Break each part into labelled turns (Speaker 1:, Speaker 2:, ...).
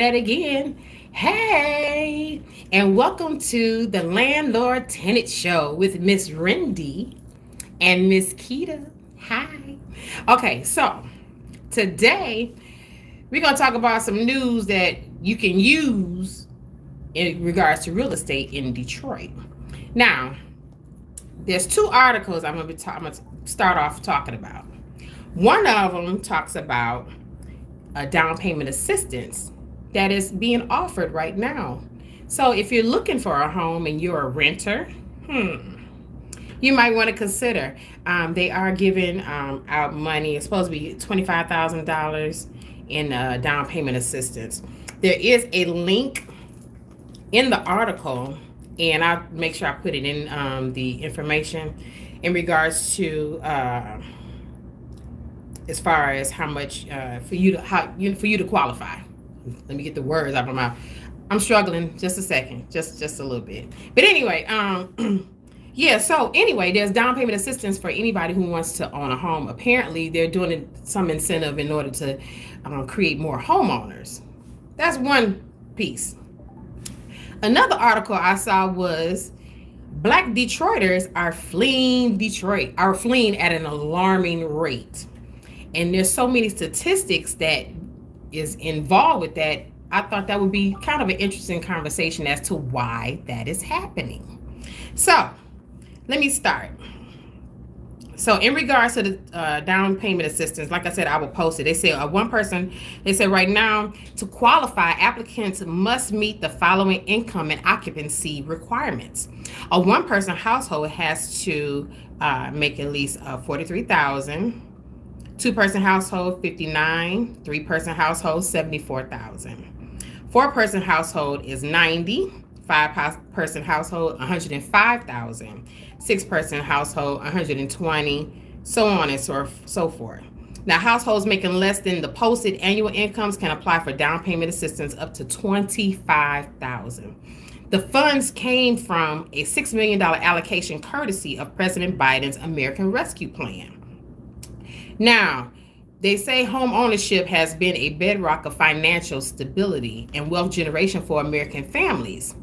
Speaker 1: that again. Hey, and welcome to the Landlord Tenant Show with Miss Rindy and Miss Keita. Hi. Okay, so today we're going to talk about some news that you can use in regards to real estate in Detroit. Now, there's two articles I'm going to start off talking about. One of them talks about a down payment assistance that is being offered right now. So if you're looking for a home and you're a renter, you might want to consider. They are giving out money. It's supposed to be $25,000 in down payment assistance. There is a link in the article, and I'll make sure I put it in the information in regards to as far as how much for you to qualify. Let me get the words out of my mouth. I'm struggling. Just a second, just a little bit. But anyway, yeah. So anyway, there's down payment assistance for anybody who wants to own a home. Apparently, they're doing some incentive in order to create more homeowners. That's one piece. Another article I saw was Black Detroiters are fleeing Detroit, are fleeing at an alarming rate. And there's so many statistics that is involved with that. I thought that would be kind of an interesting conversation as to why that is happening. So let me start. So in regards to the down payment assistance, like I said, I will post it. They say they said right now to qualify, applicants must meet the following income and occupancy requirements. A one-person household has to make at least 43,000. Two-person household, 59. Three-person household, 74,000. Four-person household is 90. Five-person household, 105,000. Six-person household, 120. So on and so forth. Now, households making less than the posted annual incomes can apply for down payment assistance up to 25,000. The funds came from a $6 million allocation courtesy of President Biden's American Rescue Plan. Now, they say home ownership has been a bedrock of financial stability and wealth generation for American families.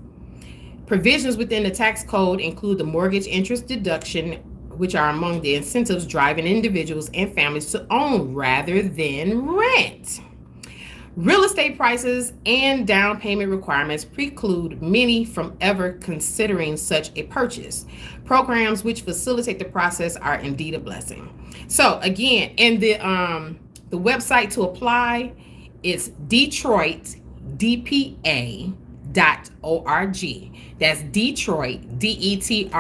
Speaker 1: Provisions within the tax code include the mortgage interest deduction, which are among the incentives driving individuals and families to own rather than rent. Real estate prices and down payment requirements preclude many from ever considering such a purchase. Programs which facilitate the process are indeed a blessing. So again, in the website to apply, it's DetroitDPA.org. That's Detroit, Detroit,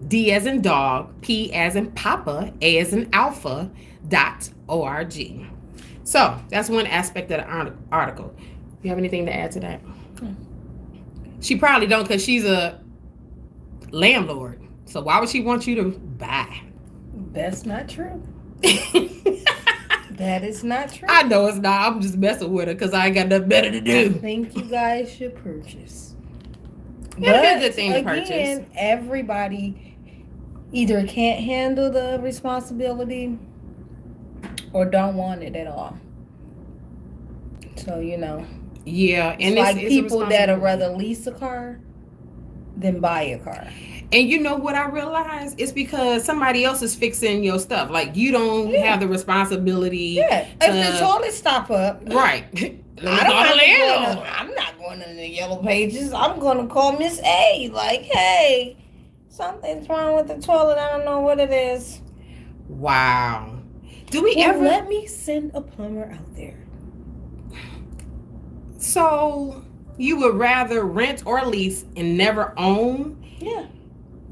Speaker 1: D as in dog, P as in Papa, A as in Alpha, .org. So that's one aspect of the article. You have anything to add to that? She probably don't, because she's a landlord. So why would she want you to buy?
Speaker 2: That's not true. That is not true.
Speaker 1: I know it's not. I'm just messing with her because I ain't got nothing better to do.
Speaker 2: I think you guys should purchase.
Speaker 1: It'd be a good thing to purchase.
Speaker 2: Again, everybody either can't handle the responsibility or don't want it at all. So,
Speaker 1: Yeah, and
Speaker 2: it's like people that would rather lease a car than buy a car.
Speaker 1: And you know what I realized? It's because somebody else is fixing your stuff. Like, you don't have the responsibility.
Speaker 2: Yeah, if the toilet stop up.
Speaker 1: Right.
Speaker 2: I'm not going to the yellow pages. I'm going to call Miss A. Like, hey, something's wrong with the toilet. I don't know what it is.
Speaker 1: Wow. Do we ever...
Speaker 2: Let me send a plumber out there.
Speaker 1: So, you would rather rent or lease and never own?
Speaker 2: Yeah.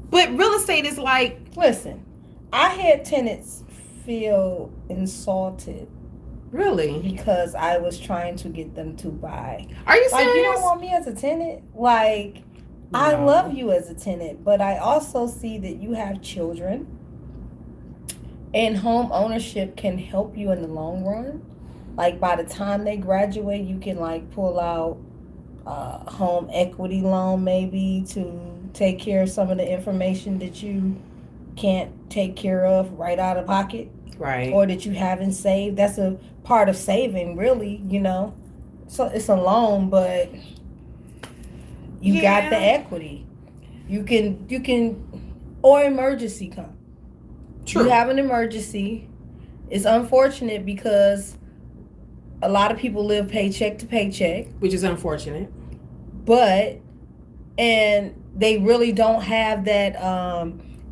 Speaker 1: But real estate is like...
Speaker 2: Listen, I had tenants feel insulted.
Speaker 1: Really?
Speaker 2: Because I was trying to get them to buy.
Speaker 1: Are you serious?
Speaker 2: Like, you don't want me as a tenant? Like, no. I love you as a tenant, but I also see that you have children. And home ownership can help you in the long run. Like, by the time they graduate, you can, like, pull out a home equity loan maybe to take care of some of the information that you can't take care of right out of pocket.
Speaker 1: Right.
Speaker 2: Or that you haven't saved. That's a part of saving, really, So it's a loan, but you got the
Speaker 1: Yeah,
Speaker 2: equity. You can or emergency come. You
Speaker 1: true.
Speaker 2: have an emergency. It's unfortunate because a lot of people live paycheck to paycheck,
Speaker 1: Which is unfortunate.
Speaker 2: but and they really don't have that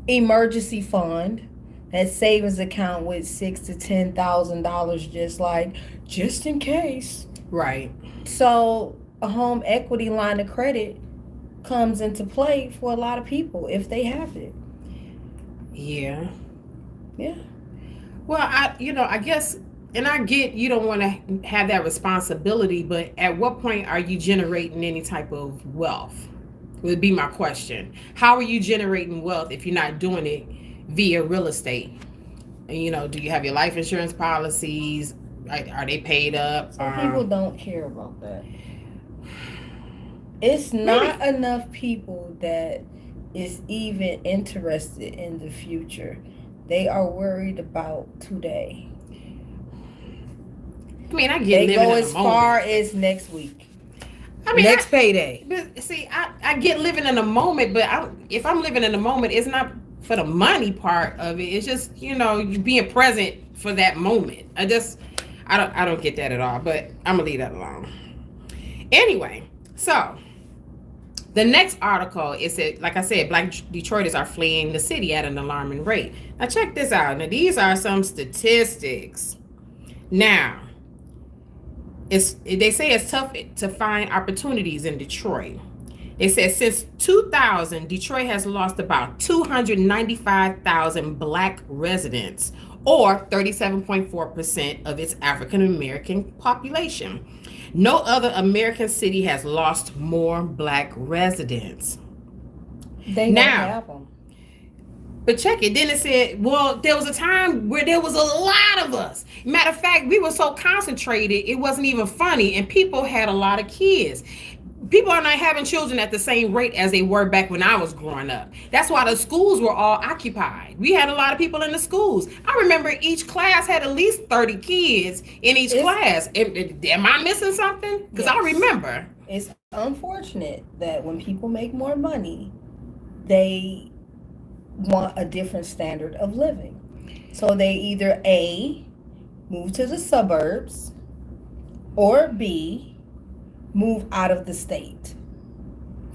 Speaker 2: emergency fund, that savings account with $6,000 to $10,000, just in case.
Speaker 1: Right.
Speaker 2: So a home equity line of credit comes into play for a lot of people if they have it.
Speaker 1: Yeah.
Speaker 2: Yeah.
Speaker 1: Well, I guess, and I get you don't want to have that responsibility, but at what point are you generating any type of wealth? Would be my question. How are you generating wealth if you're not doing it via real estate? And do you have your life insurance policies? Are they paid up?
Speaker 2: Some people don't care about that. It's
Speaker 1: Maybe.
Speaker 2: not enough people that is even interested in the future. They are worried about today.
Speaker 1: I mean, I get
Speaker 2: They
Speaker 1: living
Speaker 2: go
Speaker 1: in a
Speaker 2: as far
Speaker 1: moment.
Speaker 2: as next week,
Speaker 1: I mean,
Speaker 2: next payday.
Speaker 1: but see, I get living in a moment, but if I'm living in a moment, it's not for the money part of it. It's just you being present for that moment. I don't get that at all. But I'm gonna leave that alone. Anyway, so the next article is that, like I said, Black Detroiters are fleeing the city at an alarming rate. Now check this out. Now these are some statistics. Now they say it's tough to find opportunities in Detroit. They said since 2000, Detroit has lost about 295,000 black residents, or 37.4% of its African American population. No other American city has lost more black residents.
Speaker 2: They don't
Speaker 1: Now,
Speaker 2: have them.
Speaker 1: but check it. Then it said, well, there was a time where there was a lot of us. Matter of fact, we were so concentrated, it wasn't even funny, and people had a lot of kids. People are not having children at the same rate as they were back when I was growing up. That's why the schools were all occupied. We had a lot of people in the schools. I remember each class had at least 30 kids in each
Speaker 2: It's
Speaker 1: class. Am I missing something? Because I
Speaker 2: yes.
Speaker 1: remember.
Speaker 2: It's unfortunate that when people make more money, they want a different standard of living. So they either A, move to the suburbs, or B, move out of the state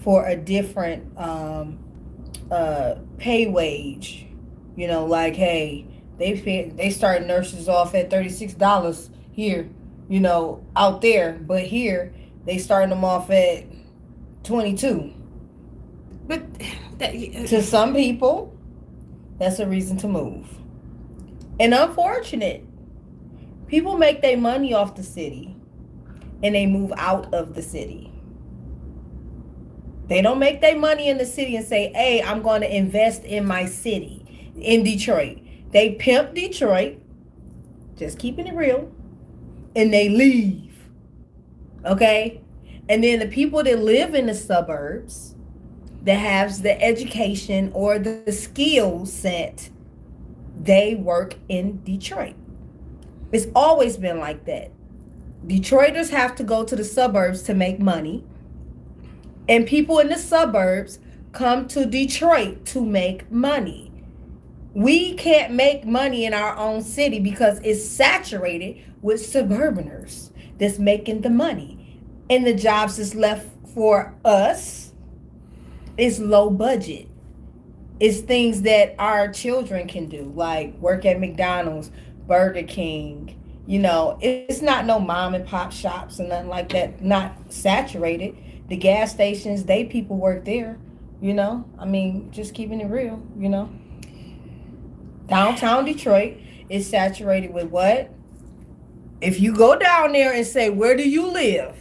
Speaker 2: for a different pay wage. Like, hey, they start nurses off at $36 here, out there, but here they starting them off at 22.
Speaker 1: But that,
Speaker 2: To some people, that's a reason to move. And unfortunate, people make their money off the city and they move out of the city. They don't make their money in the city and say, hey, I'm going to invest in my city, in Detroit. They pimp Detroit, just keeping it real, and they leave. Okay? And then the people that live in the suburbs that has the education or the skill set, they work in Detroit. It's always been like that. Detroiters have to go to the suburbs to make money, and people in the suburbs come to Detroit to make money. We can't make money in our own city because it's saturated with suburbaners that's making the money. And the jobs that's left for us is low budget. It's things that our children can do, like work at McDonald's, Burger King. It's not no mom and pop shops and nothing like that, not saturated. The gas stations, people work there. I mean, just keeping it real. Downtown Detroit is saturated with what? If you go down there and say, where do you live?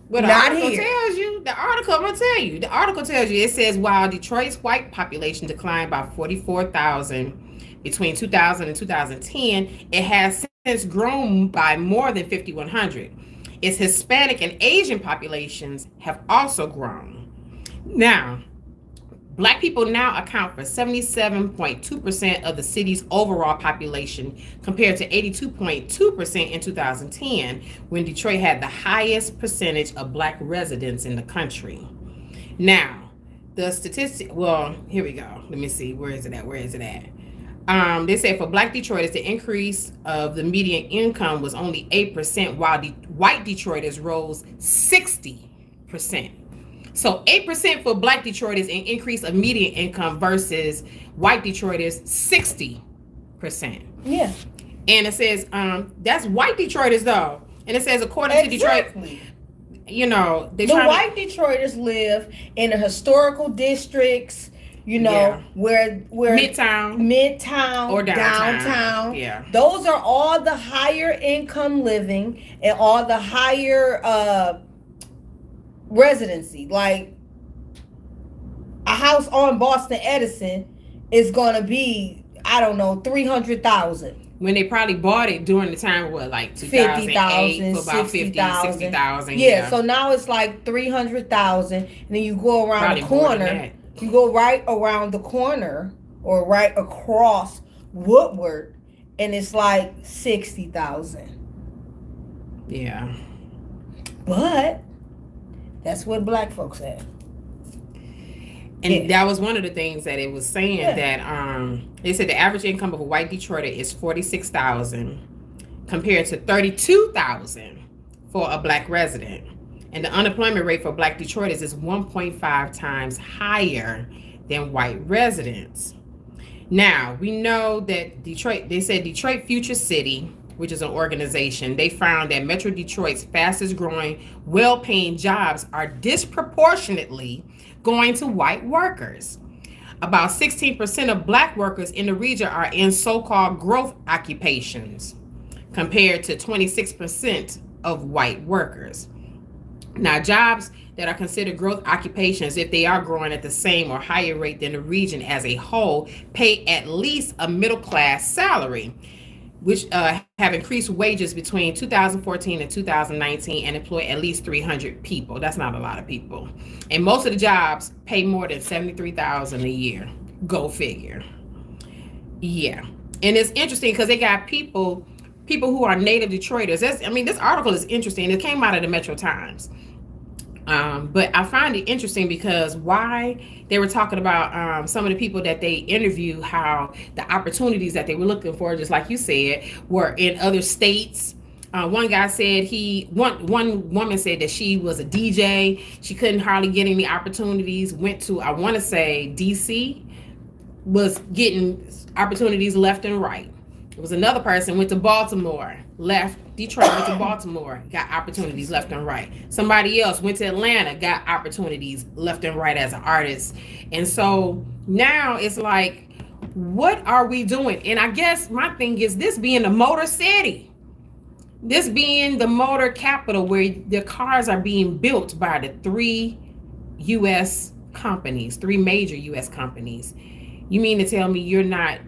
Speaker 1: Well, the
Speaker 2: Not
Speaker 1: article
Speaker 2: here.
Speaker 1: tells you. I'm gonna tell you. The article tells you. It says while Detroit's white population declined by 44,000 between 2000 and 2010, it has since grown by more than 5,100. Its Hispanic and Asian populations have also grown. Now, Black people now account for 77.2% of the city's overall population, compared to 82.2% in 2010, when Detroit had the highest percentage of black residents in the country. Now, the statistic, well, here we go. Let me see. Where is it at? They said for black Detroiters, the increase of the median income was only 8%, while white Detroiters rose 60%. So 8% for black Detroiters, an increase of median income, versus white Detroiters 60%.
Speaker 2: Yeah.
Speaker 1: And it says that's white Detroiters though. And it says according to Detroit, you know,
Speaker 2: the white Detroiters live in the historical districts, you know, where midtown
Speaker 1: or
Speaker 2: downtown.
Speaker 1: Yeah.
Speaker 2: Those are all the higher income living and all the higher residency. Like a house on Boston Edison is gonna be, I don't know, 300,000.
Speaker 1: When they probably bought it during the time of what, like 2008, for about 60,000.
Speaker 2: Yeah, so now it's like 300,000, and then you go around probably the corner. You go right around the corner or right across Woodward, and it's like 60,000.
Speaker 1: Yeah.
Speaker 2: But that's what black folks have.
Speaker 1: And that was one of the things that it was saying, that they said the average income of a white Detroiter is $46,000 compared to $32,000 for a black resident. And the unemployment rate for black Detroiters is 1.5 times higher than white residents. Now, we know that they said Detroit Future City, which is an organization, they found that Metro Detroit's fastest growing, well-paying jobs are disproportionately going to white workers. About 16% of black workers in the region are in so-called growth occupations, compared to 26% of white workers. Now, jobs that are considered growth occupations, if they are growing at the same or higher rate than the region as a whole, pay at least a middle-class salary, which have increased wages between 2014 and 2019 and employ at least 300 people. That's not a lot of people. And most of the jobs pay more than $73,000 a year. Go figure. Yeah. And it's interesting because they got people who are native Detroiters. This article is interesting. It came out of the Metro Times. But I find it interesting because why they were talking about some of the people that they interviewed, how the opportunities that they were looking for, just like you said, were in other states. One guy said one woman said that she was a DJ. She couldn't hardly get any opportunities. Went to, I want to say, DC, was getting opportunities left and right. There was another person went to Baltimore, left Detroit, went to Baltimore, got opportunities left and right. Somebody else went to Atlanta, got opportunities left and right as an artist. And so now it's like, what are we doing? And I guess my thing is, this being the motor city, this being the motor capital where the cars are being built by the three major U.S. companies. You mean to tell me you're not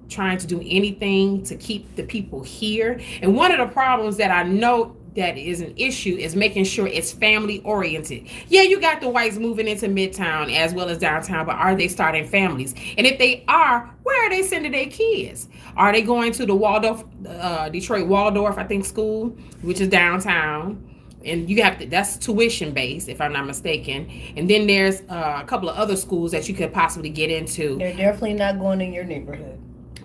Speaker 1: trying to do anything to keep the people here? And one of the problems that I know that is an issue is making sure it's family oriented. Yeah, you got the whites moving into Midtown as well as downtown, but are they starting families? And if they are, where are they sending their kids? Are they going to the Waldorf, Detroit Waldorf, I think, school, which is downtown? And you have to, that's tuition based, if I'm not mistaken. And then there's a couple of other schools that you could possibly get into.
Speaker 2: They're definitely not going in your neighborhood.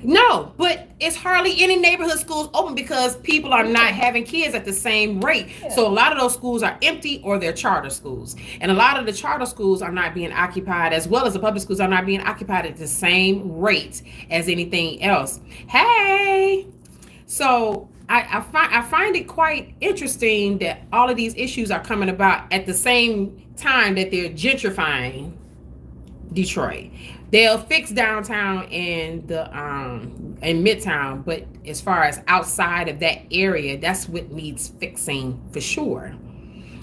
Speaker 1: No, but it's hardly any neighborhood schools open because people are not having kids at the same rate. Yeah. So a lot of those schools are empty or they're charter schools. And a lot of the charter schools are not being occupied, as well as the public schools are not being occupied at the same rate as anything else. Hey! So I find it quite interesting that all of these issues are coming about at the same time that they're gentrifying Detroit. They'll fix downtown and the in Midtown, but as far as outside of that area, that's what needs fixing for sure.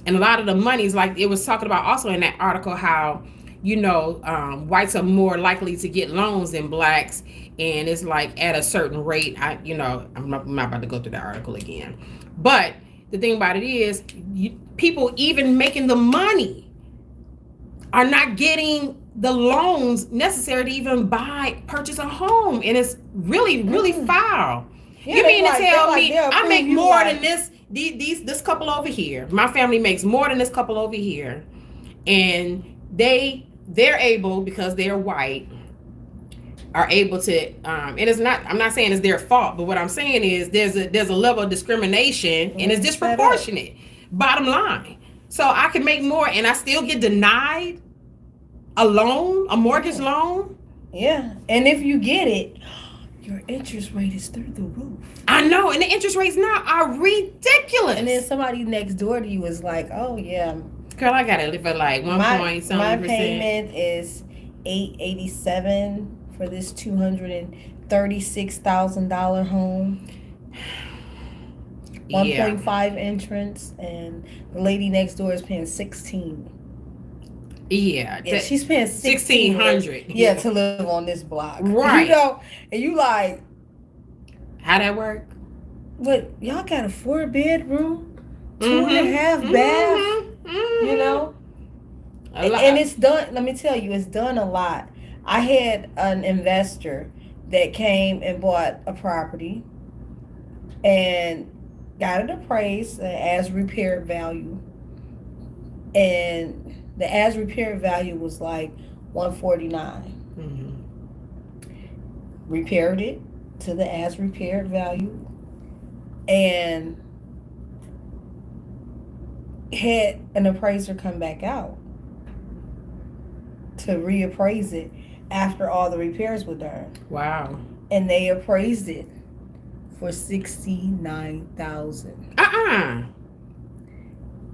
Speaker 1: And a lot of the monies, like it was talking about also in that article, how whites are more likely to get loans than blacks, and it's like at a certain rate. I'm not about to go through the article again, but the thing about it is, people even making the money are not getting the loans necessary to even purchase a home, and it's really foul.
Speaker 2: Yeah,
Speaker 1: You mean to tell me
Speaker 2: they'll
Speaker 1: I make
Speaker 2: approve you
Speaker 1: more
Speaker 2: like-
Speaker 1: than this couple over here? My family makes more than this couple over here, and they're able, because they're white, are able to and it's not, I'm not saying it's their fault, but what I'm saying is there's a level of discrimination, and it's disproportionate, bottom line. So I can make more and I still get denied a mortgage loan.
Speaker 2: Yeah, and if you get it, your interest rate is through the roof.
Speaker 1: I know, and the interest rates now are ridiculous.
Speaker 2: And then somebody next door to you is like, "Oh yeah,
Speaker 1: girl, I gotta live at like 1.something%.
Speaker 2: My payment is $887 for this $236,000 home. 1.5 entrance, and the lady next door is paying 16.
Speaker 1: Yeah,
Speaker 2: she's paying
Speaker 1: 1,600.
Speaker 2: Yeah, to live on this block,
Speaker 1: right?
Speaker 2: You know, and you like,
Speaker 1: how that work?
Speaker 2: But y'all got a 4-bedroom, 2.5 bath. You know, and it's done. Let me tell you, it's done a lot. I had an investor that came and bought a property and got it appraised as repaired value, and the as repaired value was like $149. Repaired it to the as repaired value, and had an appraiser come back out to reappraise it after all the repairs were done.
Speaker 1: Wow.
Speaker 2: And they appraised it for $69,000.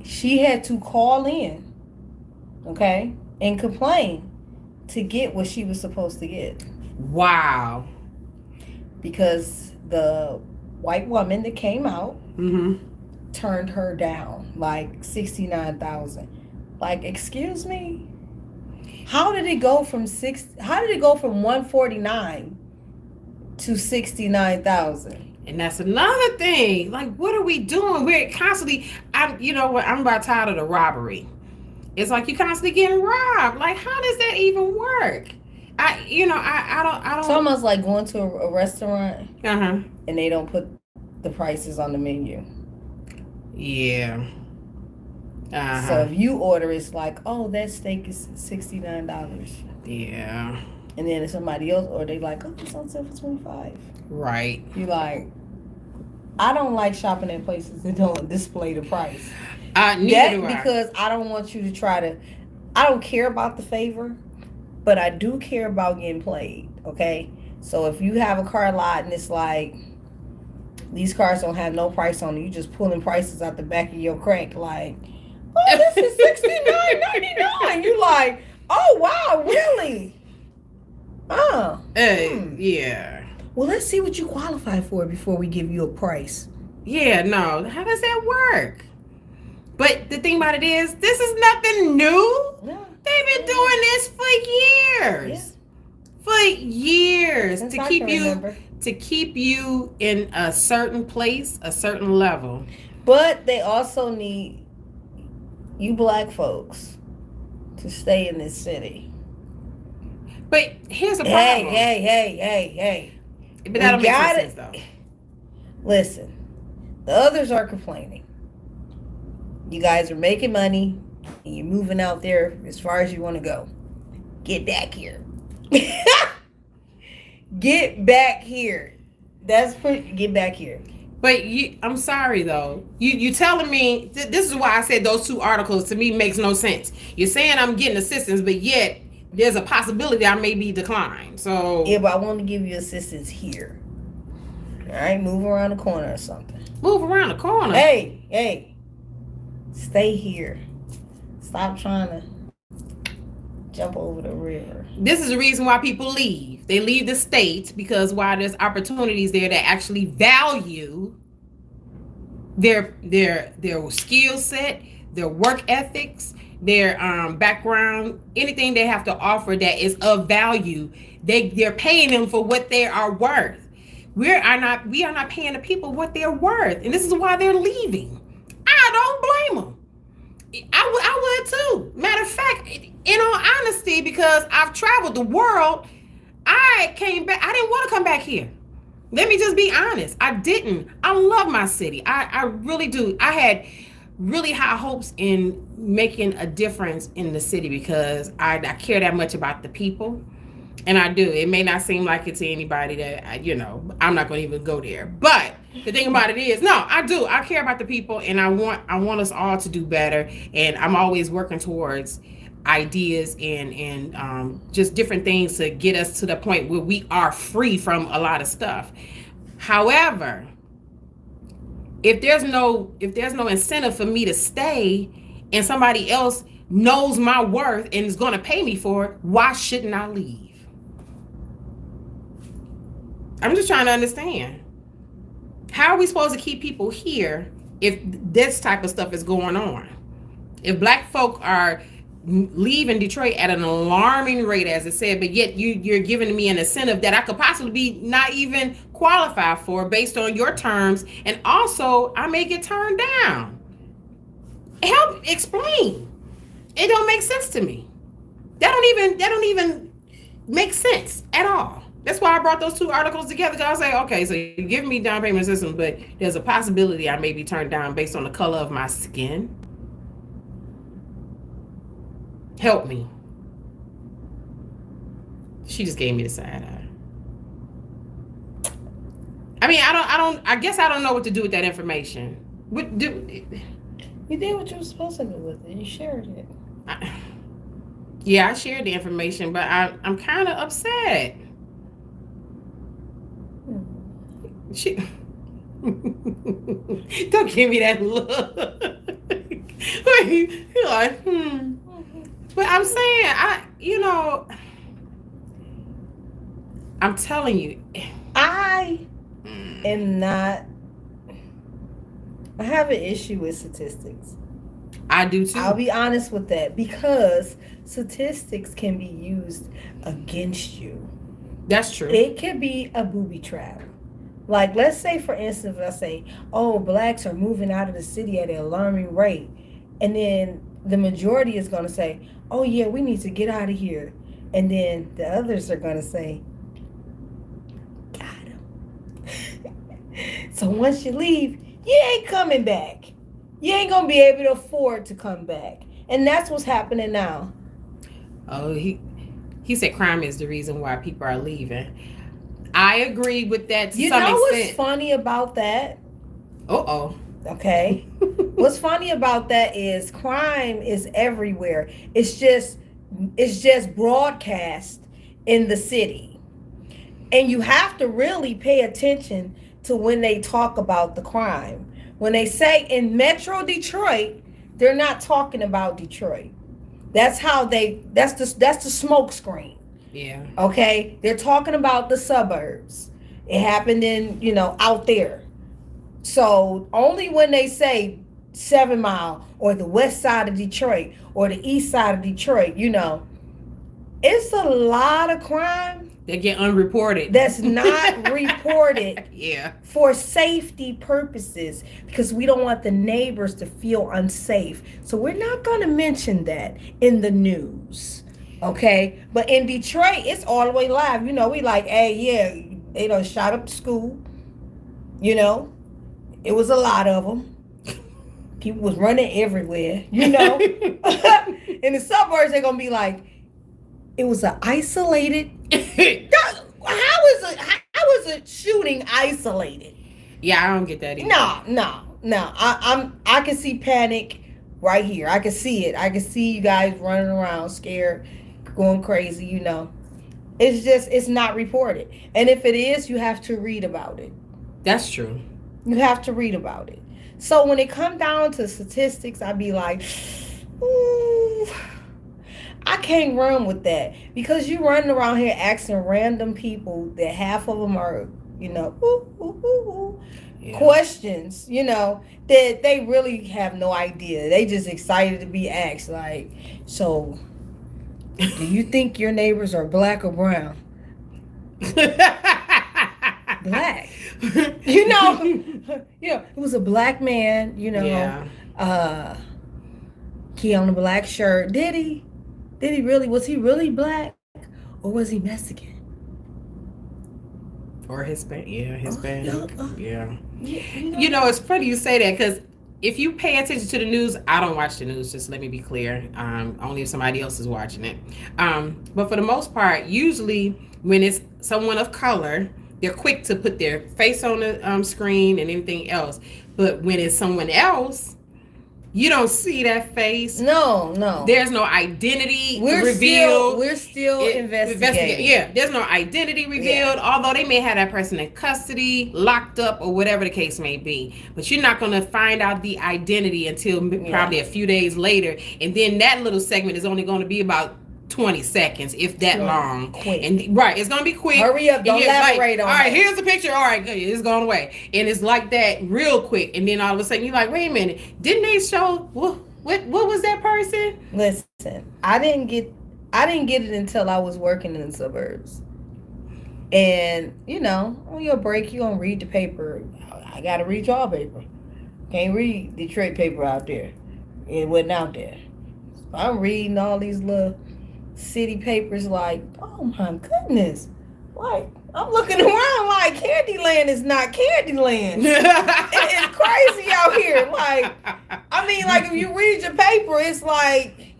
Speaker 2: She had to call in, okay, and complain to get what she was supposed to get.
Speaker 1: Wow.
Speaker 2: Because the white woman that came out turned her down, like $69,000. Like, excuse me? How did it go from 149 to 69,000?
Speaker 1: And that's another thing. Like, what are we doing? We're constantly, you know what? I'm about tired of the robbery. It's like you're constantly getting robbed. Like, how does that even work? I don't.
Speaker 2: It's almost like going to a restaurant
Speaker 1: and
Speaker 2: they don't put the prices on the menu.
Speaker 1: Yeah.
Speaker 2: So if you order, it's like, oh, that steak is $69.
Speaker 1: Yeah.
Speaker 2: And then if somebody else order, they like, oh, it's on sale for $25.
Speaker 1: Right.
Speaker 2: You like, I don't like shopping at places that don't display the price.
Speaker 1: Neither do I.
Speaker 2: Because I don't want you to try to. I don't care about the favor, but I do care about getting played. Okay, so if you have a car lot and it's like, these cars don't have no price on them, you just pulling prices out the back of your crank, like, oh, this is $69.99. You like, oh wow, really?
Speaker 1: Yeah.
Speaker 2: Well, let's see what you qualify for before we give you a price.
Speaker 1: Yeah, no. How does that work? But the thing about it is, this is nothing new. Yeah. They've been doing this for years. Yeah. For years.
Speaker 2: Since
Speaker 1: to keep you in a certain place, a certain level.
Speaker 2: But they also need you black folks to stay in this city.
Speaker 1: But here's the problem.
Speaker 2: Hey.
Speaker 1: But that'll make sense, though.
Speaker 2: Listen, the others are complaining. You guys are making money, and you're moving out there as far as you want to go. Get back here. Get back here. Get back here.
Speaker 1: But I'm sorry though. You telling me this is why I said those two articles to me makes no sense. You're saying I'm getting assistance, but yet there's a possibility I may be declined. So
Speaker 2: yeah, but I want to give you assistance here. All right, move around the corner or something.
Speaker 1: Move around the corner.
Speaker 2: Hey, stay here. Stop trying to jump over the river.
Speaker 1: This is the reason why people leave. They leave the state because while there's opportunities there that actually value their skill set, their work ethics, their background, anything they have to offer that is of value, they're paying them for what they are worth. We are not paying the people what they're worth, and this is why they're leaving. I don't blame them. I would too. Matter of fact, in all honesty, city because I've traveled the world. I came back. I didn't want to come back here. Let me just be honest. I didn't. I love my city. I really do. I had really high hopes in making a difference in the city because I care that much about the people. And I do. It may not seem like it to anybody that, I'm not going to even go there. But the thing about it is, no, I do. I care about the people, and I want us all to do better. And I'm always working towards ideas and just different things to get us to the point where we are free from a lot of stuff. However, if there's no incentive for me to stay and somebody else knows my worth and is going to pay me for it, why shouldn't I leave? I'm just trying to understand. How are we supposed to keep people here if this type of stuff is going on? If black folk are leaving Detroit at an alarming rate, as it said, but yet you're giving me an incentive that I could possibly be not even qualified for based on your terms, and also I may get turned down. Help explain. It don't make sense to me. That don't even make sense at all. That's why I brought those two articles together. Because I was like, okay, so you're giving me down payment assistance, but there's a possibility I may be turned down based on the color of my skin. Help me. She just gave me the side eye. I mean, I guess I don't know what to do with that information. What do?
Speaker 2: You did what you were supposed to do with it. You shared it.
Speaker 1: I shared the information, but I'm kind of upset. She don't give me that look. You're like, But I'm saying, I'm telling you,
Speaker 2: I am not. I have an issue with statistics.
Speaker 1: I do too.
Speaker 2: I'll be honest with that, because statistics can be used against you.
Speaker 1: That's true.
Speaker 2: It can be a booby trap. Like, let's say, for instance, I say, oh, blacks are moving out of the city at an alarming rate. And then the majority is going to say, oh, yeah, we need to get out of here. And then the others are going to say, got him. So once you leave, you ain't coming back. You ain't going to be able to afford to come back. And that's what's happening now.
Speaker 1: Oh, he said crime is the reason why people are leaving. I agree with that to some extent. You know what's
Speaker 2: funny about that?
Speaker 1: Uh-oh.
Speaker 2: Okay. What's funny about that is crime is everywhere. It's just broadcast in the city. And you have to really pay attention to when they talk about the crime. When they say in Metro Detroit, they're not talking about Detroit. That's the smoke screen.
Speaker 1: Yeah.
Speaker 2: Okay. They're talking about the suburbs. It happened in, out there. So only when they say 7 Mile or the west side of Detroit or the east side of Detroit, it's a lot of crime
Speaker 1: that get unreported.
Speaker 2: That's not reported.
Speaker 1: Yeah.
Speaker 2: For safety purposes, because we don't want the neighbors to feel unsafe. So we're not going to mention that in the news. Okay, but in Detroit, it's all the way live. We like, hey, yeah, they done shot up the school. It was a lot of them. People was running everywhere. In the suburbs, they're gonna be like, it was an isolated. How is a shooting isolated?
Speaker 1: Yeah, I don't get that either.
Speaker 2: No. I can see panic right here. I can see it. I can see you guys running around scared, going crazy, It's not reported. And if it is, you have to read about it.
Speaker 1: That's true.
Speaker 2: You have to read about it. So when it comes down to statistics, I'd be like, ooh, I can't run with that. Because you running around here asking random people that half of them are, yeah. questions, that they really have no idea. They just excited to be asked, like, so do you think your neighbors are black or brown? Black. It was a black man,
Speaker 1: Yeah.
Speaker 2: He on a black shirt. Did he? Was he really black or was he Mexican?
Speaker 1: Or Hispanic. Yeah, Hispanic. Yeah.
Speaker 2: You know,
Speaker 1: It's funny you say that because if you pay attention to the news, I don't watch the news. Just let me be clear. Only if somebody else is watching it. But for the most part, usually when it's someone of color, they're quick to put their face on the screen and anything else. But when it's someone else, you don't see that face.
Speaker 2: No.
Speaker 1: There's no identity revealed.
Speaker 2: We're still investigating.
Speaker 1: Yeah, there's no identity revealed, although they may have that person in custody, locked up, or whatever the case may be. But you're not going to find out the identity until probably a few days later. And then that little segment is only going to be about 20 seconds, if that long.
Speaker 2: Quick.
Speaker 1: And it's gonna be quick.
Speaker 2: Hurry up, don't elaborate on it.
Speaker 1: All right, here's the picture. All right, good. It's gone away. And it's like that real quick. And then all of a sudden you're like, wait a minute, didn't they show what was that person?
Speaker 2: Listen, I didn't get it until I was working in the suburbs. And on your break you're gonna read the paper. I gotta read y'all paper. Can't read Detroit paper out there. It wasn't out there. So I'm reading all these little city papers like, oh my goodness. Like, I'm looking around like Candyland is not Candyland. It's crazy out here. Like, I mean, like if you read your paper, it's like,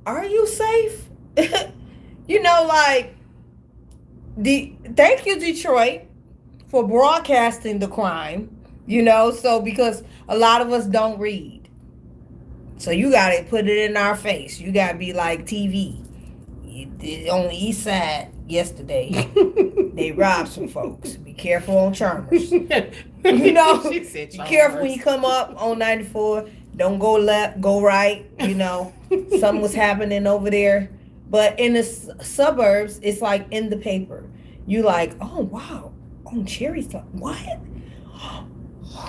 Speaker 2: are you safe? Thank you, Detroit, for broadcasting the crime, so because a lot of us don't read. So you gotta put it in our face. You gotta be like TV. On the east side yesterday, they robbed some folks. Be careful on Chalmers.
Speaker 1: She said
Speaker 2: be careful when you come up on 94. Don't go left, go right. Something was happening over there. But in the suburbs, it's like in the paper. You like, oh wow, on Cherry stuff. What?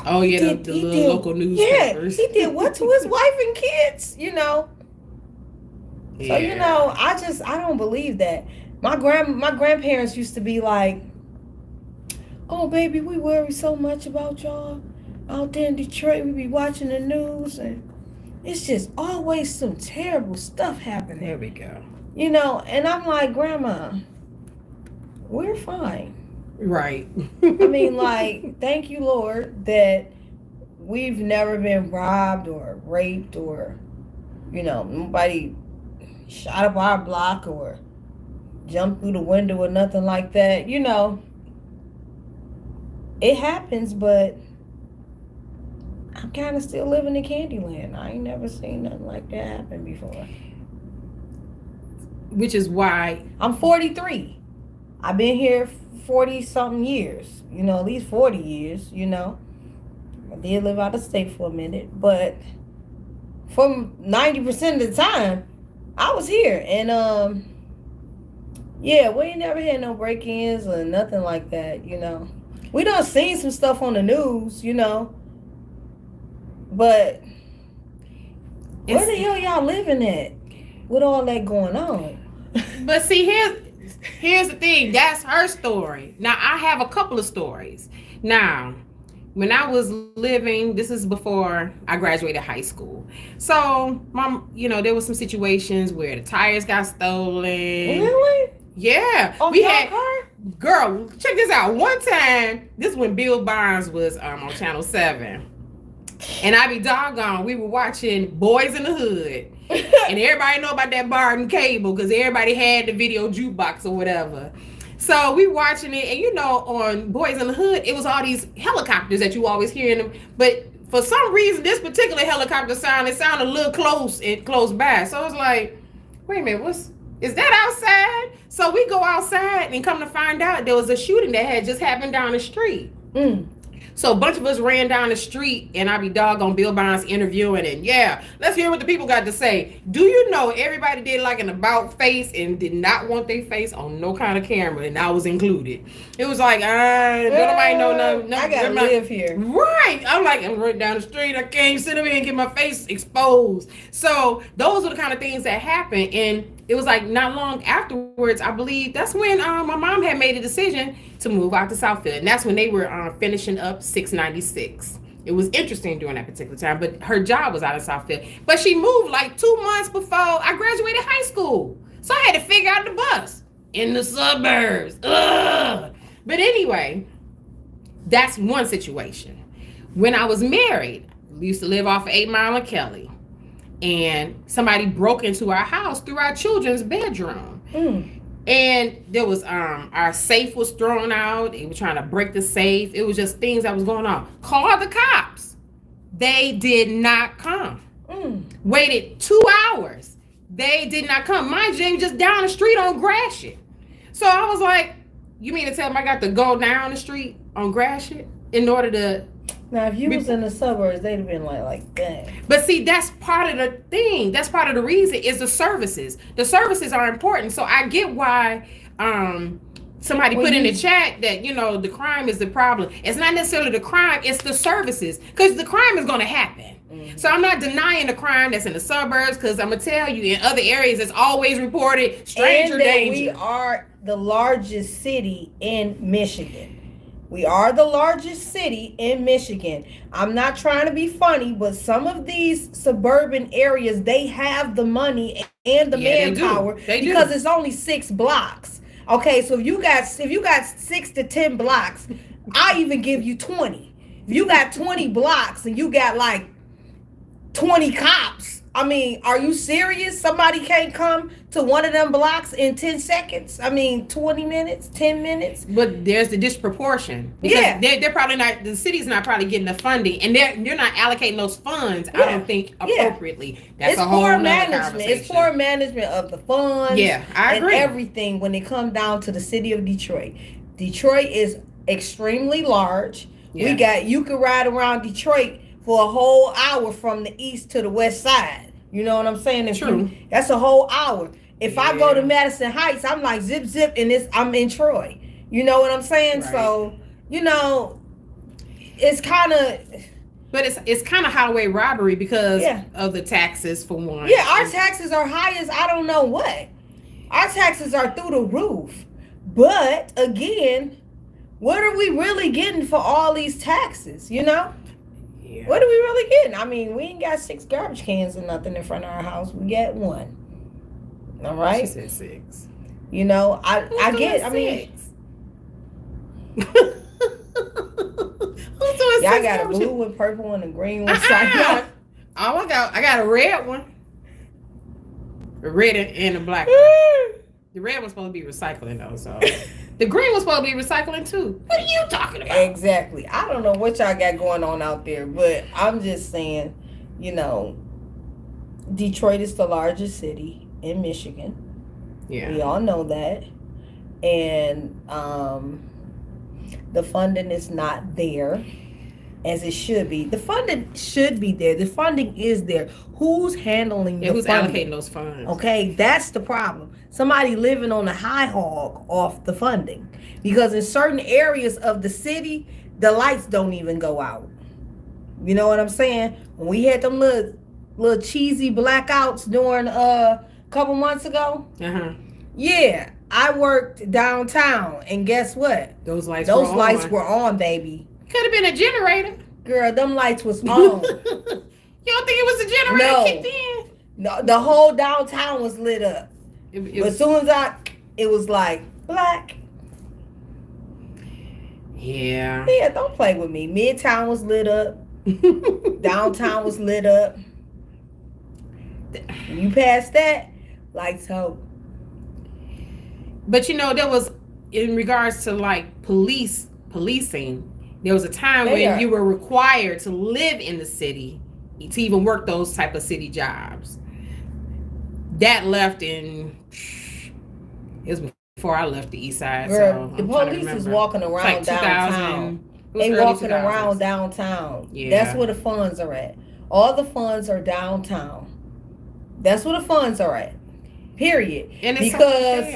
Speaker 1: Oh yeah, the little local newspapers.
Speaker 2: Yeah, he did what to his wife and kids? So I don't believe that. My grandparents used to be like, "Oh baby, we worry so much about y'all out there in Detroit. We be watching the news, and it's just always some terrible stuff happening."
Speaker 1: There we go.
Speaker 2: And I'm like, Grandma, we're fine.
Speaker 1: Right.
Speaker 2: I mean, like, thank you, Lord, that we've never been robbed or raped or, nobody shot up our block or jumped through the window or nothing like that. It happens, but I'm kind of still living in Candyland. I ain't never seen nothing like that happen before.
Speaker 1: Which is why
Speaker 2: I'm 43. I've been here 40 something years, at least 40 years, I did live out of state for a minute, but for 90% of the time I was here. And we ain't never had no break-ins or nothing like that. We done seen some stuff on the news, but where the hell y'all living at with all that going on?
Speaker 1: But see, here's the thing. That's her story. Now, I have a couple of stories. Now, when I was living, this is before I graduated high school. So, there was some situations where the tires got stolen.
Speaker 2: Really?
Speaker 1: Yeah.
Speaker 2: We had car?
Speaker 1: Girl, check this out. One time, this is when Bill Barnes was on Channel 7. And I be doggone, we were watching Boys in the Hood. And everybody know about that Barton cable because everybody had the video jukebox or whatever. So we watching it, and on Boys in the Hood, it was all these helicopters that you always hear in them. But for some reason, this particular helicopter sounded a little close by. So I was like, wait a minute, is that outside? So we go outside and come to find out there was a shooting that had just happened down the street. So a bunch of us ran down the street, and I be doggone Bill Barnes interviewing, and let's hear what the people got to say. Do you know everybody did like an about face and did not want their face on no kind of camera, and I was included. It was like, nobody know nothing.
Speaker 2: I gotta live here.
Speaker 1: Right. I'm right down the street. I can't sit up here and get my face exposed. So those are the kind of things that happen, and it was like not long afterwards, I believe, that's when my mom had made a decision to move out to Southfield. And that's when they were finishing up 696. It was interesting during that particular time, but her job was out in Southfield. But she moved like 2 months before I graduated high school. So I had to figure out the bus in the suburbs. Ugh. But anyway, that's one situation. When I was married, we used to live off of 8 Mile and Kelly. And somebody broke into our house through our children's bedroom. And there was our safe was thrown out. They were trying to break the safe. It was just things that was going on. Called the cops. They did not come. Waited 2 hours. They did not come. Mind you, they were just down the street on Gratiot. So I was like, you mean to tell them I got to go down the street on Gratiot in order to...
Speaker 2: Now, if you was in the suburbs, they'd have been like, dang.
Speaker 1: But see, that's part of the thing. That's part of the reason is the services. The services are important. So I get why somebody put in the chat that, you know, the crime is the problem. It's not necessarily the crime. It's the services. Because the crime is going to happen. So I'm not denying the crime that's in the suburbs, because I'm going to tell you, in other areas, it's always reported stranger danger.
Speaker 2: We are the largest city in Michigan. We are the largest city in Michigan. I'm not trying to be funny, but some of these suburban areas, they have the money and the manpower because it's only 6 blocks. Okay, so if you got 6 to 10 blocks, I even give you 20. If you got 20 blocks and you got like 20 cops, I mean, are you serious? Somebody can't come to one of them blocks in 10 seconds? I mean, 20 minutes, 10 minutes?
Speaker 1: But there's the disproportion. Because they're probably not, the city's not probably getting the funding, and they're not allocating those funds, I don't think, appropriately. That's a whole nother conversation.
Speaker 2: It's poor management of the funds.
Speaker 1: Yeah, I agree.
Speaker 2: And everything when it comes down to the city of Detroit. Detroit is extremely large.
Speaker 1: Yeah.
Speaker 2: You could ride around Detroit for a whole hour from the east to the west side. You know what I'm saying?
Speaker 1: True.
Speaker 2: That's a whole hour. If I go to Madison Heights, I'm like zip, and I'm in Troy. You know what I'm saying?
Speaker 1: Right.
Speaker 2: So, you know, it's kind of...
Speaker 1: But it's kind of highway robbery because of the taxes, for one.
Speaker 2: Yeah, our taxes are high as I don't know what. Our taxes are through the roof. But, again, what are we really getting for all these taxes, you know? Yeah. What are we really getting? I mean, we ain't got 6 garbage cans or nothing in front of our house. We got 1. All right?
Speaker 1: She said 6.
Speaker 2: You know, I get, I mean... Y'all got a blue one, purple one, and green one.
Speaker 1: Oh, I got a red one. A red and a black one. The red one's supposed to be recycling, though, so... The green was supposed to be recycling too. What are you talking about?
Speaker 2: Exactly. I don't know what y'all got going on out there, but I'm just saying, you know, Detroit is the largest city in Michigan. Yeah. We all know that. And the funding is not there as it should be. The funding should be there. The funding is there. Who's handling the
Speaker 1: who's
Speaker 2: funding?
Speaker 1: Allocating those funds?
Speaker 2: Okay, that's the problem. Somebody living on a high hog off the funding. Because in certain areas of the city, the lights don't even go out. You know what I'm saying? When we had them little cheesy blackouts during a couple months ago. Yeah, I worked downtown, and guess what?
Speaker 1: Those lights
Speaker 2: were on, baby.
Speaker 1: Could have been a generator.
Speaker 2: Girl, them lights was on.
Speaker 1: You don't think it was a generator kicked in?
Speaker 2: No, the whole downtown was lit up. But as soon as it was like black.
Speaker 1: Yeah.
Speaker 2: Yeah, don't play with me. Midtown was lit up. Downtown was lit up. You passed that, lights out.
Speaker 1: But you know, there was, in regards to like policing, there was a time when you were required to live in the city to even work those type of city jobs. That left it was before I left the east side.
Speaker 2: Girl,
Speaker 1: so
Speaker 2: the police is walking around downtown. They walking around downtown. Yeah. That's where the funds are at. All the funds are downtown. That's where the funds are at. Period.
Speaker 1: And it's
Speaker 2: because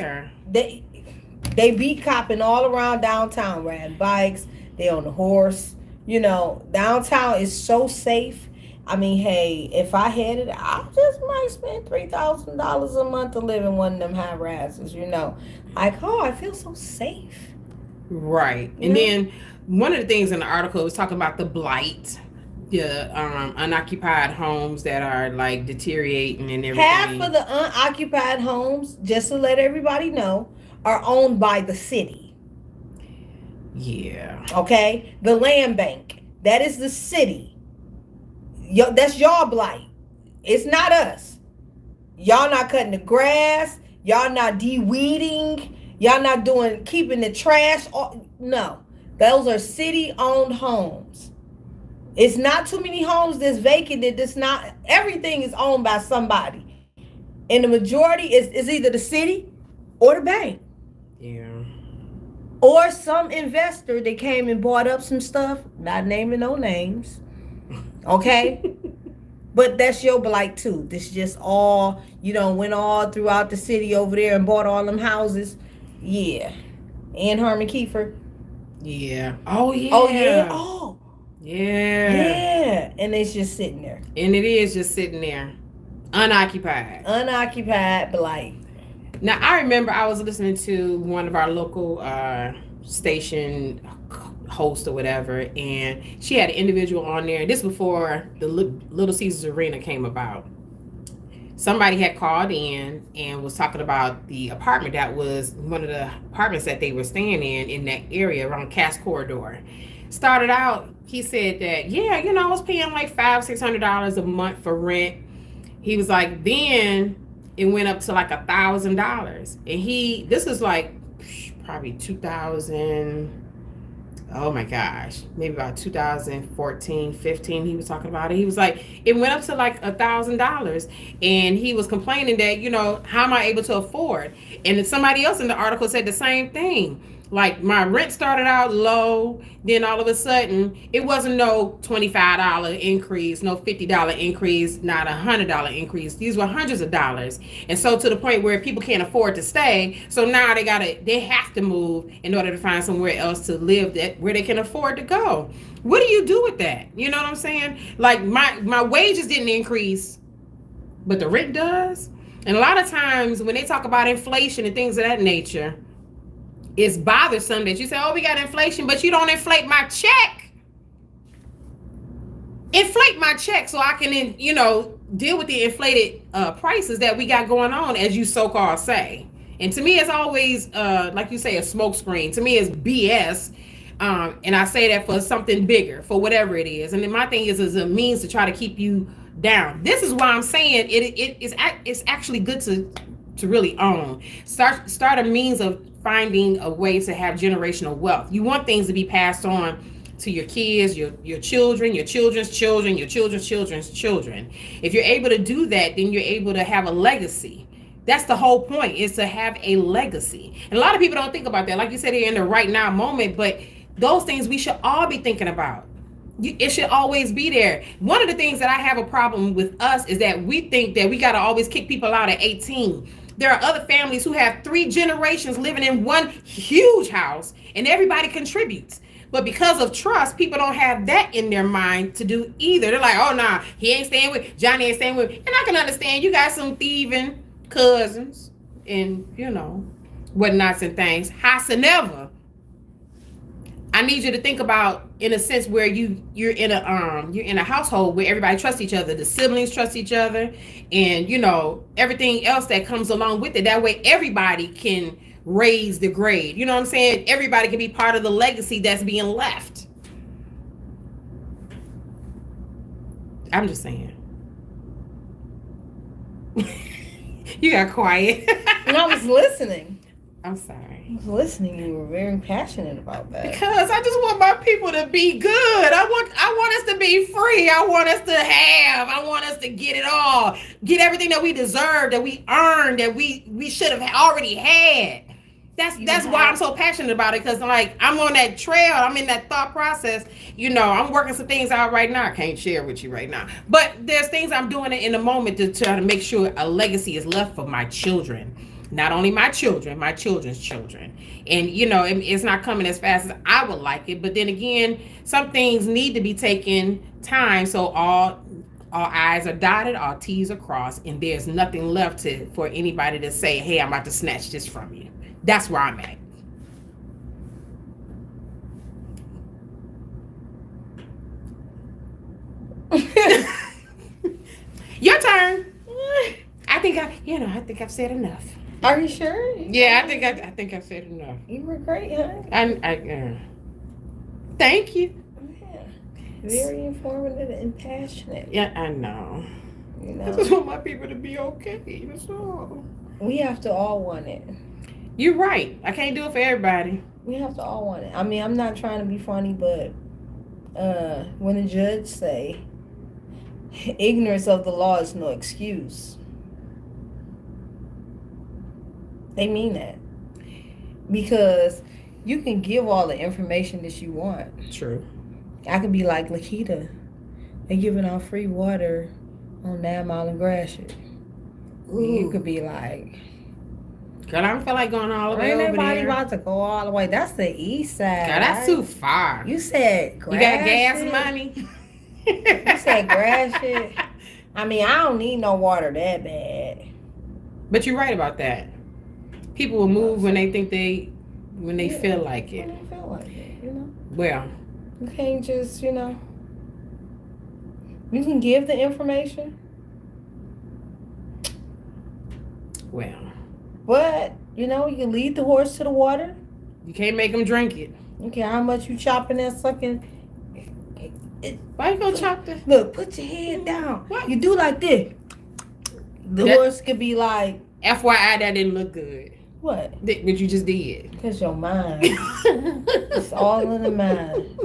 Speaker 2: they be copping all around downtown, riding bikes. They on the horse. You know, downtown is so safe. I mean, hey, if I had it, I just might spend $3,000 a month to live in one of them high rises, you know. Like, oh, I feel so safe.
Speaker 1: Right. And then one of the things in the article was talking about the blight unoccupied homes that are like deteriorating and
Speaker 2: Half
Speaker 1: everything.
Speaker 2: of the unoccupied homes, just to let everybody know, are owned by the city.
Speaker 1: Yeah.
Speaker 2: Okay? The land bank. That is the city. That's y'all blight. It's not us. Y'all not cutting the grass. Y'all not de-weeding. Y'all not keeping the trash. No. Those are city-owned homes. It's not too many homes that's vacant. That's not. Everything is owned by somebody. And the majority is either the city or the bank.
Speaker 1: Yeah.
Speaker 2: Or some investor that came and bought up some stuff, not naming no names. Okay? But that's your blight too. This just all, went all throughout the city over there and bought all them houses. Yeah. And Herman Kiefer.
Speaker 1: Yeah. Oh yeah.
Speaker 2: Oh yeah. Oh.
Speaker 1: Yeah.
Speaker 2: Yeah. And it's just sitting there.
Speaker 1: And it is just sitting there. Unoccupied.
Speaker 2: Unoccupied blight.
Speaker 1: Now I remember I was listening to one of our local station host or whatever, and she had an individual on there. This before the Little Caesars Arena came about. Somebody had called in and was talking about the apartment that was one of the apartments that they were staying in that area around Cass Corridor. Started out, he said that, yeah, I was paying like $500-$600 a month for rent. He was like, then it went up to like $1,000. And this was like probably 2000, oh my gosh, maybe about 2014, 15, he was talking about it. He was like, it went up to like $1,000. And he was complaining that, how am I able to afford? And then somebody else in the article said the same thing. Like my rent started out low, then all of a sudden it wasn't no $25 increase, no $50 increase, not $100 increase. These were hundreds of dollars. And so to the point where people can't afford to stay. So now they have to move in order to find somewhere else to live where they can afford to go. What do you do with that? You know what I'm saying? Like my wages didn't increase, but the rent does. And a lot of times when they talk about inflation and things of that nature, it's bothersome that you say, oh, we got inflation, but you don't inflate my check. Inflate my check so I can, deal with the inflated prices that we got going on, as you so-called say. And to me, it's always, like you say, a smokescreen. To me, it's BS. And I say that for something bigger, for whatever it is. And then my thing is a means to try to keep you down. This is why I'm saying it's actually good to really own. Start a means of finding a way to have generational wealth. You want things to be passed on to your kids, your children, your children's children, your children's children's children. If you're able to do that, then you're able to have a legacy. That's the whole point, is to have a legacy. And a lot of people don't think about that. Like you said, they're in the right now moment, but those things we should all be thinking about. It should always be there. One of the things that I have a problem with us is that we think that we got to always kick people out at 18. There are other families who have 3 generations living in one huge house and everybody contributes. But because of trust, people don't have that in their mind to do either. They're like, oh, nah, he ain't staying with, Johnny ain't staying with. And I can understand you got some thieving cousins and, whatnots and things. Howsoever, I need you to think about, in a sense, where you're in a household where everybody trusts each other. The siblings trust each other, and everything else that comes along with it. That way, everybody can raise the grade. You know what I'm saying? Everybody can be part of the legacy that's being left. I'm just saying. You got quiet.
Speaker 2: And I was listening.
Speaker 1: I'm sorry.
Speaker 2: I was listening. You were very passionate about that.
Speaker 1: Because I just want my people to be good. I want us to be free. I want us to have. I want us to get it all. Get everything that we deserve, that we earned, that we should have already had. That's why I'm so passionate about it. Because I'm on that trail. I'm in that thought process. I'm working some things out right now. I can't share with you right now. But there's things I'm doing in the moment to try to make sure a legacy is left for my children. Not only my children, my children's children. And, it's not coming as fast as I would like it. But then again, some things need to be taken time. So all I's are dotted, all T's are crossed. And there's nothing left for anybody to say, hey, I'm about to snatch this from you. That's where I'm at. think I've said enough.
Speaker 2: Are you sure?
Speaker 1: Yeah, I think I've said enough.
Speaker 2: You were great, huh?
Speaker 1: Thank you.
Speaker 2: Yeah. Very informative and passionate.
Speaker 1: Yeah, I know.
Speaker 2: You
Speaker 1: I
Speaker 2: know,
Speaker 1: just want my people to be okay. That's all.
Speaker 2: we have to all want it.
Speaker 1: You're right. I can't do it for everybody.
Speaker 2: We have to all want it. I mean, I'm not trying to be funny, but when a judge say ignorance of the law is no excuse, they mean that. Because you can give all the information that you want.
Speaker 1: True.
Speaker 2: I could be like, Lakita, they giving out free water on 9 Mile and Gratiot. You could be like,
Speaker 1: girl, I don't feel like going all the way
Speaker 2: ain't
Speaker 1: over
Speaker 2: nobody
Speaker 1: there.
Speaker 2: about to go all the way. That's the east side.
Speaker 1: Girl, that's too far.
Speaker 2: You said Gratiot.
Speaker 1: You got gas money?
Speaker 2: You said Gratiot. I mean, I don't need no water that bad.
Speaker 1: But you're right about that. People will move when they think when they feel like it.
Speaker 2: When they feel like it, you know.
Speaker 1: Well,
Speaker 2: You can't just, you know. You can give the information,
Speaker 1: well,
Speaker 2: but you know, you can lead the horse to the water.
Speaker 1: you can't make them drink it.
Speaker 2: Okay, how much you chopping that sucking?
Speaker 1: Why you gonna chop this?
Speaker 2: Look, put your head down.
Speaker 1: What?
Speaker 2: You do like this. The horse could be like,
Speaker 1: FYI, that didn't look good.
Speaker 2: what?
Speaker 1: What you just did.
Speaker 2: Because your mind. It's all in the mind.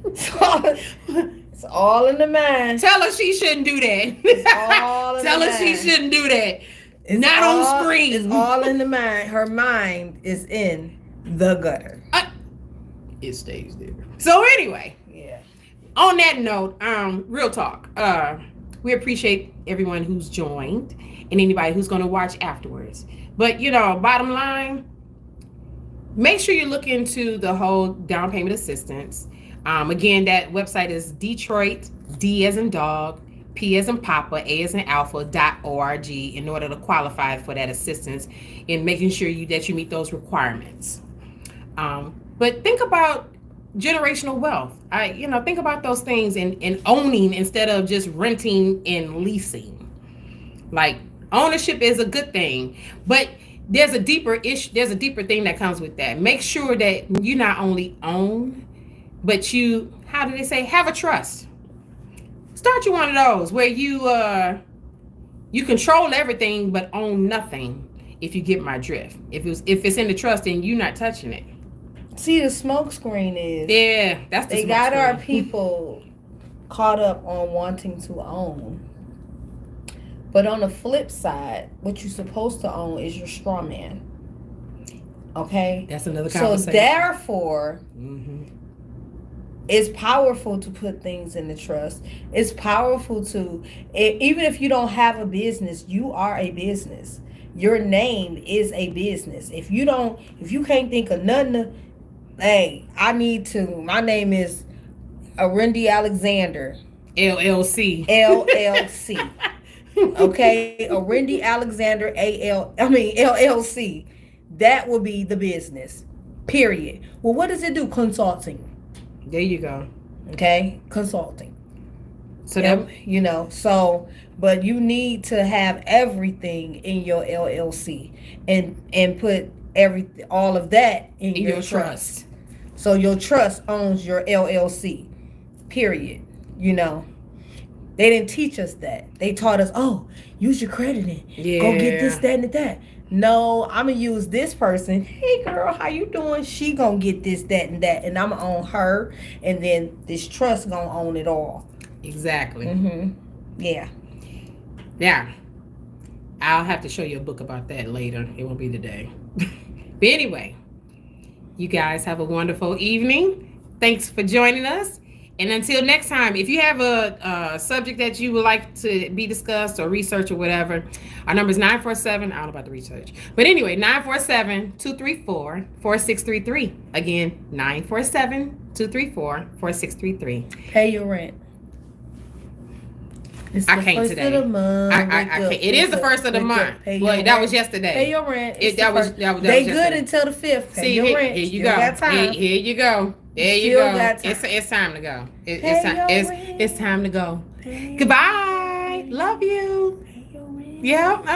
Speaker 2: It's all in the mind.
Speaker 1: Tell her she shouldn't do that.
Speaker 2: It's all in
Speaker 1: Tell
Speaker 2: the
Speaker 1: her she
Speaker 2: mind.
Speaker 1: shouldn't do that.
Speaker 2: It's
Speaker 1: Not
Speaker 2: all,
Speaker 1: on screen.
Speaker 2: It's all in the mind. Her mind is in the gutter.
Speaker 1: It stays there. So anyway,
Speaker 2: Yeah.
Speaker 1: on that note, real talk. We appreciate everyone who's joined and anybody who's going to watch afterwards. But bottom line, make sure you look into the whole down payment assistance. Again, that website is Detroit, D as in dog, P as in Papa, A as in Alpha.org in order to qualify for that assistance in making sure that you meet those requirements. But think about generational wealth. Think about those things and owning instead of just renting and leasing. Like, ownership is a good thing, but there's a deeper thing that comes with that. Make sure that you not only own, but you, how do they say, have a trust. Start you one of those where you control everything but own nothing, if you get my drift. If it's in the trust, then you're not touching it.
Speaker 2: See, the smoke screen is.
Speaker 1: Yeah, that's the
Speaker 2: They
Speaker 1: smoke
Speaker 2: got our
Speaker 1: screen.
Speaker 2: people caught up on wanting to own. But on the flip side, what you're supposed to own is your straw man. Okay?
Speaker 1: That's another
Speaker 2: So
Speaker 1: conversation.
Speaker 2: therefore,
Speaker 1: Mm-hmm.
Speaker 2: it's powerful to put things in the trust. It's powerful to, even if you don't have a business, you are a business. Your name is a business. If you can't think of nothing, hey, my name is Arendi Alexander.
Speaker 1: LLC.
Speaker 2: LLC. Okay? Arendi Alexander LLC. That will be the business. Period. Well, what does it do? Consulting.
Speaker 1: There you go.
Speaker 2: Okay? Consulting.
Speaker 1: So
Speaker 2: but you need to have everything in your LLC and put all of that in your trust. So your trust owns your LLC. Period. They didn't teach us that. They taught us, use your crediting.
Speaker 1: Yeah.
Speaker 2: Go get this, that, and that. No, I'm going to use this person. Hey, girl, how you doing? She going to get this, that, and that. And I'm going to own her. And then this trust going to own it all.
Speaker 1: Exactly.
Speaker 2: Mm-hmm. Yeah.
Speaker 1: Yeah. I'll have to show you a book about that later. It won't be today. But anyway, you guys have a wonderful evening. Thanks for joining us. And until next time, if you have a subject that you would like to be discussed or research or whatever, our number is 947. I don't know about the research. But anyway, 947-234-4633. Again, 947-234-4633.
Speaker 2: Pay your rent. It's
Speaker 1: I
Speaker 2: the
Speaker 1: can't
Speaker 2: first
Speaker 1: today.
Speaker 2: Of the month.
Speaker 1: I can't. It is the first of the month. Well, that was yesterday.
Speaker 2: Pay your rent.
Speaker 1: They
Speaker 2: good
Speaker 1: yesterday.
Speaker 2: until the 5th. Pay
Speaker 1: See,
Speaker 2: your rent.
Speaker 1: here you
Speaker 2: Still
Speaker 1: go.
Speaker 2: got time.
Speaker 1: Here you go. There you
Speaker 2: Still
Speaker 1: go.
Speaker 2: got time.
Speaker 1: It's time to go.
Speaker 2: Pay
Speaker 1: It's time to go.
Speaker 2: Pay your
Speaker 1: Goodbye. Love you.
Speaker 2: Pay your rent.
Speaker 1: Yep. Uh-huh.